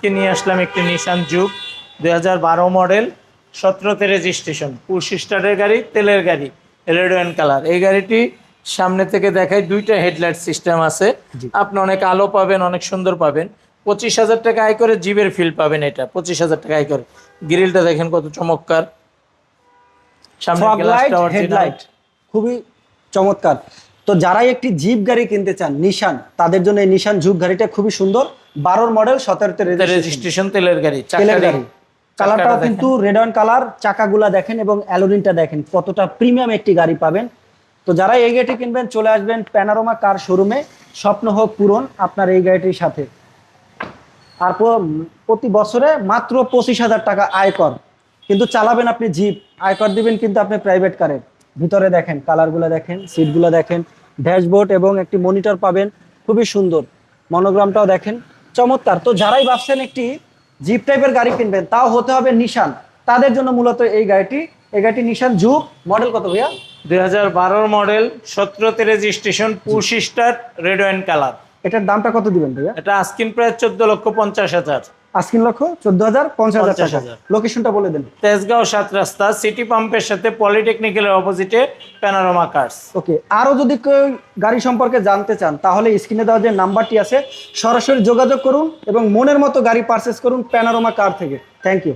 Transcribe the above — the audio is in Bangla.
আজকে নিয়ে আসলাম একটি নিশান জুক 2012 মডেল, 17তে রেজিস্ট্রেশন, পুশ স্টার্টের গাড়ি, তেলের গাড়ি, রেড ওয়াইন কালার। এই গাড়িটি সামনে থেকে দেখায়, দুইটা হেডলাইট সিস্টেম আছে। আপনি অনেক আলো পাবেন, অনেক সুন্দর পাবেন। 25,000 টাকা আয় করে জিপের ফিল পাবেন। এটা 25,000 টাকা আয় করে। গ্রিলটা দেখেন কত চমৎকার, সামনে গ্লাসটা অরিজিনাল, খুবই চমৎকার। তো যারাই একটি জিপ গাড়ি কিনতে চান নিশান, তাদের জন্য এই নিশান জুক গাড়িটা খুবই সুন্দর। 12 মডেল, 17তে রেজিস্ট্রেশন, তেলের গাড়ি, তেলের গাড়ি। কালারটাও কিন্তু রেড ওয়াইন কালার। চাকাগুলা দেখেন এবং অ্যালোরিনটা দেখেন, কতটা প্রিমিয়াম একটি গাড়ি পাবেন। তো যারা এই গাড়িটি কিনবেন চলে আসবেন প্যানোরামা কার শোরুমে। স্বপ্ন হোক পূরণ আপনার এই গাড়িটির সাথে। আর প্রতি বছরে মাত্র 25,000 টাকা আয়কর, কিন্তু চালাবেন আপনি জিপ, আয়কর দিবেন কিন্তু আপনি প্রাইভেট কারের। ভিতরে দেখেন, কালারগুলো দেখেন, সিটগুলো দেখেন, ড্যাশবোর্ড এবং একটি মনিটর পাবেন, খুবই সুন্দর। মনোগ্রামটাও দেখেন, চমৎকার। তো যারাই ভাবছেন একটি জিপ টাইপের গাড়ি কিনবেন, তাও হতে হবে নিশান, তাদের জন্য মূলত এই গাড়িটি। এই গাড়িটি নিশান জুক, মডেল কত ভাইয়া? 2012 মডেল, 17তে registration, push start, red wine colour. এটার দামটা কত দিবেন ভাইয়া? এটা আস্কিন প্রাইস 14,50,000। আস্কিন লক্ষ 14,000, 50,000 টাকা। 50,000। লোকেশনটা বলে দেন। তেজগাঁও 7 রাস্তা, সিটি পাম্পের সাথে পলিটেকনিক্যালের অপোজিটে প্যানোরামা কার্স। ওকে, আরো যদি কেউ গাড়ি সম্পর্কে জানতে চান, তাহলে স্ক্রিনে দেওয়া যে নাম্বারটি আছে, সরাসরি যোগাযোগ করুন এবং মনের মতো গাড়ি পারচেস করুন প্যানোরামা কার থেকে। Thank you.